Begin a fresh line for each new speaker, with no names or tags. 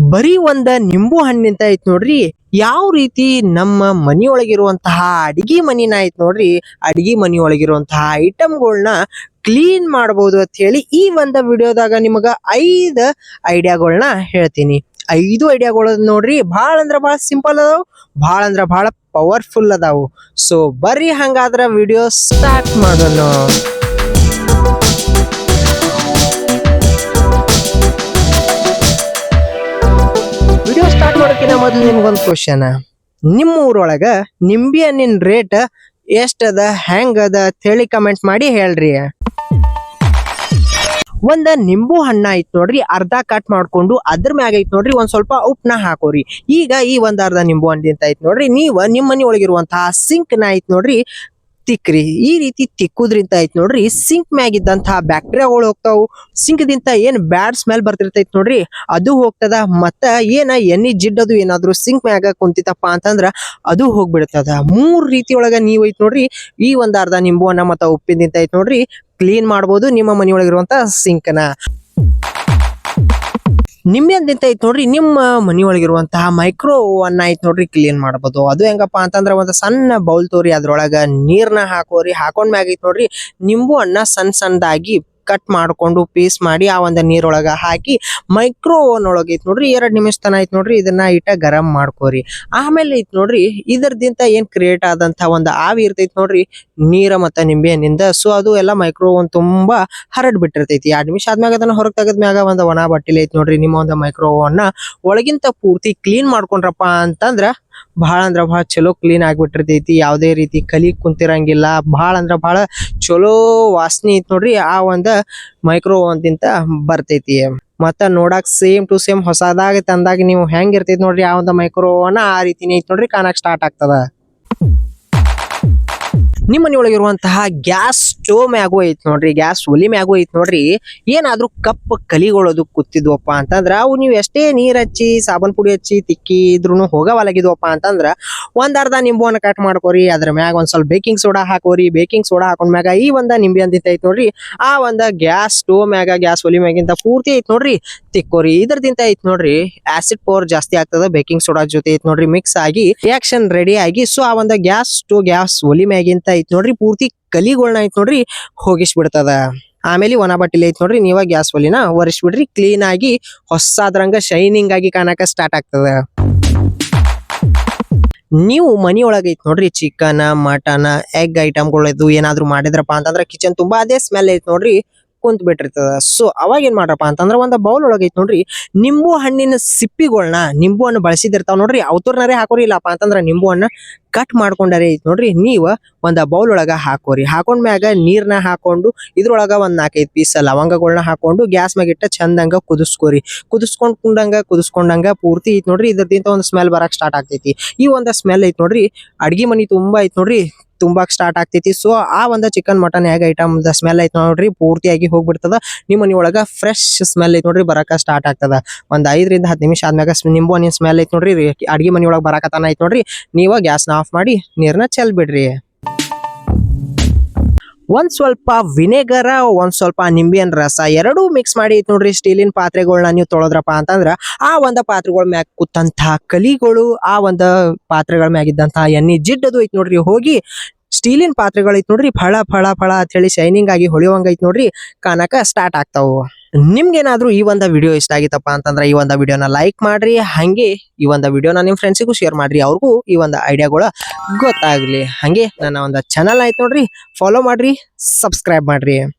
ಬರೀ ಒಂದ ನಿಂಬು ಹಣ್ಣಿಂತ ಐತ್ ನೋಡ್ರಿ ಯಾವ ರೀತಿ ನಮ್ಮ ಮನಿಯೊಳಗಿರುವಂತಹ ಅಡಿಗೆ ಮನಿನ ಐತ್ ನೋಡ್ರಿ ಅಡಿಗೆ ಮನಿಯೊಳಗಿರುವಂತಹ ಐಟಮ್ಗಳನ್ನ ಕ್ಲೀನ್ ಮಾಡಬಹುದು ಅಂತ ಹೇಳಿ ಈ ಒಂದ ವಿಡಿಯೋದಾಗ ನಿಮಗ 5 ಐಡಿಯಾಗಳನ್ನ ಹೇಳ್ತೀನಿ. 5 ಐಡಿಯಾಗಳು ನೋಡ್ರಿ ಬಹಳ ಅಂದ್ರ ಬಹಳ ಸಿಂಪಲ್ ಅದಾವ, ಬಹಳ ಅಂದ್ರ ಬಹಳ ಪವರ್ಫುಲ್ ಅದಾವು. ಸೊ ಬರ್ರಿ ಹಂಗಾದ್ರ ವಿಡಿಯೋ ಸ್ಟಾರ್ಟ್ ಮಾಡೋಣ. ವಿಡಿಯೋ ಸ್ಟಾರ್ಟ್ ಮಾಡೋಕ್ಕಿಂತ ಮೊದಲು ನಿಮ್ಗೊಂದು ಕ್ವಶನ್, ನಿಮ್ಮ ಊರೊಳಗ ನಿಂಬೆ ಹಣ್ಣಿನ ರೇಟ್ ಎಷ್ಟದ ಹೆಂಗ್ ಅದ ಅಂತ ಹೇಳಿ ಕಮೆಂಟ್ ಮಾಡಿ ಹೇಳ್ರಿ. ಒಂದ ನಿಂಬು ಹಣ್ಣ ಐತ್ ನೋಡ್ರಿ, ಅರ್ಧ ಕಟ್ ಮಾಡ್ಕೊಂಡು ಅದ್ರ ಮ್ಯಾಗ ಐತ್ ನೋಡ್ರಿ ಒಂದ್ ಸ್ವಲ್ಪ ಉಪ್ಪನ ಹಾಕೋರಿ. ಈಗ ಈ ಒಂದ್ ಅರ್ಧ ನಿಂಬು ಹಣ್ಣಿಂತ ಐತ್ ನೋಡ್ರಿ, ನೀವ ನಿಮ್ಮ ಮನಿ ಒಳಗಿರುವಂತಹ ಸಿಂಕ್ ನ ಐತ್ ನೋಡ್ರಿ ತಿಕ್ಕ್ರಿ. ಈ ರೀತಿ ತಿಕ್ಕುದ್ರಿಂದ ಐತ್ ನೋಡ್ರಿ ಸಿಂಕ್ ಮ್ಯಾಗ ಇದ್ದಂತಹ ಬ್ಯಾಕ್ಟೀರಿಯಾಗಳು ಹೋಗ್ತಾವು. ಸಿಂಕ್ ದಿಂತ ಏನ್ ಬ್ಯಾಡ್ ಸ್ಮೆಲ್ ಬರ್ತಿರ್ತೈತ್ ನೋಡ್ರಿ ಅದು ಹೋಗ್ತದ. ಮತ್ತ ಏನ ಎಣ್ಣೆ ಜಿಡ್ಡದು ಏನಾದ್ರು ಸಿಂಕ್ ಮ್ಯಾಗ ಕುಂತಿತಪ್ಪ ಅಂತಂದ್ರ ಅದು ಹೋಗ್ಬಿಡ್ತದ. 3 ರೀತಿಯೊಳಗ ನೀವ್ ಐತ್ ನೋಡ್ರಿ ಈ ಒಂದ್ ಅರ್ಧ ನಿಂಬು ಹಣ್ಣ ಮತ್ತ ಉಪ್ಪಿನಿಂದ ಐತ್ ನೋಡ್ರಿ ಕ್ಲೀನ್ ಮಾಡ್ಬೋದು ನಿಮ್ಮ ಮನಿಯೊಳಗಿರುವಂತ ಸಿಂಕ್ನ. ನಿಂಬೆ ಹಣ್ಣಿಂದ ಐತ್ ನೋಡ್ರಿ ನಿಮ್ಮ ಮನಿಯೊಳಗಿರುವಂತಹ ಮೈಕ್ರೋ ಓವನ್ ಐತ್ ನೋಡ್ರಿ ಕ್ಲೀನ್ ಮಾಡ್ಬೋದು. ಅದು ಹೆಂಗಪ್ಪ ಅಂತಂದ್ರ ಒಂದು ಸಣ್ಣ ಬೌಲ್ ತೋರಿ, ಅದ್ರೊಳಗ ನೀರ್ನ ಹಾಕೋರಿ. ಹಾಕೊಂಡ್ ಮ್ಯಾಗ ಐತ್ ನೋಡ್ರಿ ನಿಂಬು ಹಣ್ಣ ಸಣ್ಣದಾಗಿ ಕಟ್ ಮಾಡ್ಕೊಂಡು ಪೀಸ್ ಮಾಡಿ ಆ ಒಂದ ನೀರೊಳಗ ಹಾಕಿ ಮೈಕ್ರೋ ಓವನ್ ಒಳಗ ಐತ್ ನೋಡ್ರಿ 2 ನಿಮಿಷ ತನ ಐತ್ ನೋಡ್ರಿ ಇದನ್ನ ಇಟ್ಟ ಗರಂ ಮಾಡ್ಕೋರಿ. ಆಮೇಲೆ ಐತ್ ನೋಡ್ರಿ ಇದರದಿಂದ ಏನ್ ಕ್ರಿಯೇಟ್ ಆದಂತ ಒಂದ್ ಆವಿ ಇರ್ತೈತಿ ನೋಡ್ರಿ ನೀರ ಮತ್ತ ನಿಂಬೆ ಹಣ್ಣಿಂದ, ಸೊ ಅದು ಎಲ್ಲ ಮೈಕ್ರೋ ಓವನ್ ತುಂಬಾ ಹರಡ್ ಬಿಟ್ಟಿರ್ತೈತಿ. 2 ನಿಮಿಷ ಆದ್ಮ್ಯಾಗ ಅದನ್ನ ಹೊರಗ್ ತೆಗದ್ಮ್ಯಾಗ ಒಂದ್ ಒಣ ಬಟ್ಟಿಲಿ ಐತ್ ನೋಡ್ರಿ ನಿಮ್ಮ ಒಂದು ಮೈಕ್ರೋ ಓವನ್ ಒಳಗಿಂತ ಪೂರ್ತಿ ಕ್ಲೀನ್ ಮಾಡ್ಕೊಂಡ್ರಪ್ಪ ಅಂತಂದ್ರ ಬಹಳ ಅಂದ್ರ ಬಹಳ ಚಲೋ ಕ್ಲೀನ್ ಆಗ್ಬಿಟ್ಟಿರ್ತೈತಿ. ಯಾವುದೇ ರೀತಿ ಕಲಿ ಕುಂತಿರಂಗಿಲ್ಲ. ಬಹಳ ಅಂದ್ರ ಬಹಳ ಚಲೋ ವಾಸನೆ ಐತ್ ನೋಡ್ರಿ ಆ ಒಂದ ಮೈಕ್ರೋ ಓವನ್ ದಿಂತ ಬರ್ತೈತಿ. ಮತ್ತ ನೋಡಾಕ್ ಸೇಮ್ ಟು ಸೇಮ್ ಹೊಸದಾಗ ತಂದಾಗ ನೀವು ಹೆಂಗ್ ಇರ್ತೈತಿ ನೋಡ್ರಿ ಆ ಒಂದು ಮೈಕ್ರೋ ಓವನ್ ಆ ರೀತಿನೇ ಐತ್ ನೋಡ್ರಿ ಕಾಣಕ್ ಸ್ಟಾರ್ಟ್ ಆಗ್ತದ. ನಿಮ್ಮ ಮನೆಯೊಳಗಿರುವಂತಹ ಗ್ಯಾಸ್ ಸ್ಟೋವ್ ಮ್ಯಾಗು ಐತ್ ನೋಡ್ರಿ, ಗ್ಯಾಸ್ ಒಲಿ ಮ್ಯಾಗು ಐತ್ ನೋಡ್ರಿ ಏನಾದ್ರೂ ಕಪ್ ಕಲಿಗಳದು ಕೂತಿದ್ವಪ್ಪ ಅಂತಂದ್ರ ಅವು ನೀವು ಎಷ್ಟೇ ನೀರ್ ಹಚ್ಚಿ ಸಾಬನ್ ಪುಡಿ ಹಚ್ಚಿ ತಿಕ್ಕಿ ಇದ್ರೂನು ಹೋಗವಲಗಿದ್ವಪ್ಪ ಅಂತಂದ್ರ ಒಂದ್ ಅರ್ಧ ನಿಂಬುವನ್ನ ಕಟ್ ಮಾಡ್ಕೋರಿ. ಅದ್ರ ಮ್ಯಾಗ ಒಂದ್ ಸ್ವಲ್ಪ ಬೇಕಿಂಗ್ ಸೋಡಾ ಹಾಕೋರಿ. ಬೇಕಿಂಗ್ ಸೋಡಾ ಹಾಕೊಂಡ್ ಮ್ಯಾಗ ಈ ಒಂದ ನಿಂಬೆ ಹಣ್ಣಿಂದ ಐತ್ ನೋಡ್ರಿ ಆ ಒಂದ ಗ್ಯಾಸ್ ಸ್ಟೋವ್ ಮ್ಯಾಗ ಗ್ಯಾಸ್ ಒಲಿ ಮ್ಯಾಗಿಂತ ಪೂರ್ತಿ ಐತ್ ನೋಡ್ರಿ ತಿಕ್ಕೋರಿ. ಇದ್ರದಿಂದ ಐತ್ ನೋಡ್ರಿ ಆಸಿಡ್ ಪವರ್ ಜಾಸ್ತಿ ಆಗ್ತದ. ಬೇಕಿಂಗ್ ಸೋಡಾ ಜೊತೆ ಐತ್ ನೋಡ್ರಿ ಮಿಕ್ಸ್ ಆಗಿ ರಿಯಾಕ್ಷನ್ ರೆಡಿ ಆಗಿ ಸೊ ಆ ಒಂದ ಗ್ಯಾಸ್ ಒಲಿ ಮ್ಯಾಗಿಂತ ಐತ್ ನೋಡ್ರಿ ಪೂರ್ತಿ ಕಲಿಗಳನ್ನ ಐತ್ ನೋಡ್ರಿ ಹೋಗಿಸ್ ಬಿಡ್ತದ. ಆಮೇಲೆ ಒಣ ಬಟ್ಟಿಲಿ ಐತ್ ನೋಡ್ರಿ ನೀವ ಗ್ಯಾಸ್ ಒಲಿನ ಒರೆಸ್ಬಿಡ್ರಿ. ಕ್ಲೀನ್ ಆಗಿ ಹೊಸದ್ರಂಗ ಶೈನಿಂಗ್ ಆಗಿ ಕಾಣಕ ಸ್ಟಾರ್ಟ್ ಆಗ್ತದ. ನೀವು ಮನಿಯೊಳಗ ಐತ್ ನೋಡ್ರಿ ಚಿಕನ್, ಮಟನ್, ಎಗ್ ಐಟಮ್ಗಳದ್ದು ಏನಾದ್ರು ಮಾಡಿದ್ರಪ್ಪ ಅಂತಂದ್ರ ಕಿಚನ್ ತುಂಬಾ ಅದೇ ಸ್ಮೆಲ್ ಐತ್ ನೋಡ್ರಿ ಕುಂತ್ ಬಿಟ್ಟಿರ್ತದ. ಸೊ ಅವಾಗ ಏನ್ ಮಾಡ್ರಪ್ಪ ಅಂತಂದ್ರ ಒಂದ್ ಬೌಲ್ ಒಳಗ ಐತ್ ನೋಡ್ರಿ ನಿಂಬು ಹಣ್ಣಿನ ಸಿಪ್ಪಿಗಳನ್ನ, ನಿಂಬು ಹಣ್ಣು ಬಳಸಿದಿರ್ತಾವ ನೋಡ್ರಿ ಅವತರ್ನಾರೇ ಹಾಕೋರಿ. ಇಲ್ಲಪ್ಪ ಅಂತಂದ್ರ ನಿಂಬು ಹಣ್ಣ ಕಟ್ ಮಾಡ್ಕೊಂಡಾರೆ ಐತ್ ನೋಡ್ರಿ ನೀವ ಒಂದ ಬೌಲ್ ಒಳಗ ಹಾಕೋರಿ. ಹಾಕೊಂಡ್ ಮ್ಯಾಗ ನೀರ್ನ ಹಾಕೊಂಡು ಇದ್ರೊಳಗ ಒಂದ್ 4-5 ಪೀಸ್ ಲವಂಗಗಳನ್ನ ಹಾಕೊಂಡು ಗ್ಯಾಸ್ ಮ್ಯಾಗ ಇಟ್ಟ ಚಂದಂಗ ಕುದಿಸ್ಕೋರಿ. ಕುದಿಸ್ಕೊಂಡಂಗ ಪೂರ್ತಿ ಐತ್ ನೋಡ್ರಿ ಇದ್ರದಿಂದ ಒಂದ್ ಸ್ಮೆಲ್ ಬರಕ್ ಸ್ಟಾರ್ಟ್ ಆಗ್ತೈತಿ. ಈ ಒಂದ ಸ್ಮೆಲ್ ಐತ್ ನೋಡ್ರಿ ಅಡ್ಗಿ ಮನಿ ತುಂಬಾ ಐತ್ ನೋಡ್ರಿ ತುಂಬಾಕ್ ಸ್ಟಾರ್ಟ್ ಆಗ್ತೈತಿ. ಸೊ ಆ ಒಂದ chicken mutton egg item the smell ಐತ್ ನೋಡ್ರಿ ಪೂರ್ತಿಯಾಗಿ ಹೋಗ್ಬಿಡ್ತದ. ನಿಮ್ಮ ಮನಿ ಒಳಗ ಫ್ರೆಶ್ ಸ್ಮೆಲ್ ಐತ್ ನೋಡ್ರಿ ಬರಾಕ ಸ್ಟಾರ್ಟ್ ಆಗ್ತದ. ಒಂದ್ 5ರಿಂದ 10 ನಿಮಿಷ ಆದ್ಮ್ಯಾಗ ನಿಂಬು ಹಣ್ಣಿನ ಸ್ಮೆಲ್ ಐತ್ ನೋಡ್ರಿ ಅಡ್ಗಿ ಮನಿ ಒಳಗ ಬರಾಕತಾನ ಐತ್ ನೋಡ್ರಿ ನೀವ ಗ್ಯಾಸ್ನ ಆಫ್ ಮಾಡಿ ನೀರ್ನ ಚೆಲ್ ಬಿಡ್ರಿ. ಒಂದ್ ಸ್ವಲ್ಪ ವಿನೆಗರ, ಒಂದ್ ಸ್ವಲ್ಪ ನಿಂಬೆಹಣ್ಣ ರಸ ಎರಡೂ ಮಿಕ್ಸ್ ಮಾಡಿ ಐತ್ ನೋಡ್ರಿ ಸ್ಟೀಲಿನ ಪಾತ್ರೆಗಳನ್ನ ನೀವು ತೊಳೆದ್ರಪ್ಪ ಅಂತಂದ್ರ ಆ ಒಂದ ಪಾತ್ರೆಗಳ ಮ್ಯಾಗ ಕೂತಂತಹ ಕಲಿಗಳು ಆ ಒಂದ ಪಾತ್ರೆಗಳ ಮ್ಯಾಗ ಇದ್ದಂತಹ ಎಣ್ಣೆ ಜಿಡ್ಡದು ಐತ್ ನೋಡ್ರಿ ಹೋಗಿ ಸ್ಟೀಲಿನ ಪಾತ್ರೆಗಳು ಐತ್ ನೋಡ್ರಿ ಫಳ ಫಳ ಫಳ ಅಂತ ಹೇಳಿ ಶೈನಿಂಗ್ ಆಗಿ ಹೊಳೆಯುವಂಗ ಐತ್ ನೋಡ್ರಿ ಕಾಣಕ ಸ್ಟಾರ್ಟ್ ಆಗ್ತಾವು. ನಿಮ್ಗೇನಾದ್ರೂ ಈ ಒಂದ ವಿಡಿಯೋ ಇಷ್ಟ ಆಗಿತ್ತಪ್ಪ ಅಂತಂದ್ರ ಈ ಒಂದ ವಿಡಿಯೋನ ಲೈಕ್ ಮಾಡ್ರಿ. ಹಂಗೆ ಈ ಒಂದ ವಿಡಿಯೋನ ನಿಮ್ ಫ್ರೆಂಡ್ಸಿಗೂ ಶೇರ್ ಮಾಡ್ರಿ, ಅವ್ರಿಗೂ ಈ ಒಂದ ಐಡಿಯಾಗಳ ಗೊತ್ತಾಗ್ಲಿ. ಹಂಗೆ ನನ್ನ ಒಂದ ಚಾನಲ್ ಐತ್ ನೋಡ್ರಿ ಫಾಲೋ ಮಾಡ್ರಿ, ಸಬ್ಸ್ಕ್ರೈಬ್ ಮಾಡ್ರಿ.